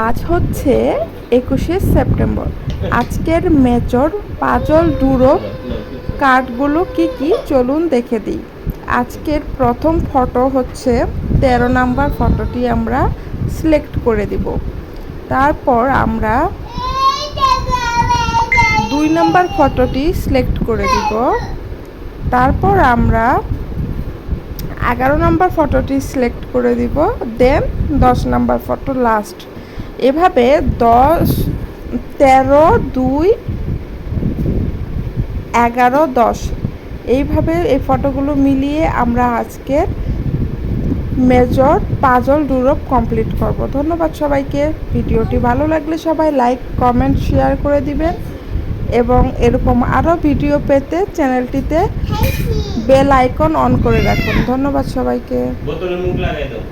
আজ হচ্ছে 21শে সেপ্টেম্বর। আজকের মেজর পাজল ডুরো কার্ডগুলো কি কি চলুন দেখে দিই। আজকের প্রথম ফটো হচ্ছে 13 নাম্বার ফটোটি আমরা সিলেক্ট করে দিব। তারপর আমরা 2 নাম্বার ফটোটি সিলেক্ট করে দিব। তারপর আমরা 11 নাম্বার ফটোটি সিলেক্ট করে দিব। দেন 10 নাম্বার ফটো লাস্ট। এভাবে 10, 13, 2, 11, 10 এইভাবে এই ফটোগুলো মিলিয়ে আমরা আজকের মেজর পাজল ডুরো কমপ্লিট করব। ধন্যবাদ সবাইকে। ভিডিওটি ভালো লাগলে সবাই লাইক, কমেন্ট, শেয়ার করে দিবেন এবং এরকম আরও ভিডিও পেতে চ্যানেলটিতে বেল আইকন অন করে রাখুন। ধন্যবাদ সবাইকে। বোতলে মুখ লাগাই দাও।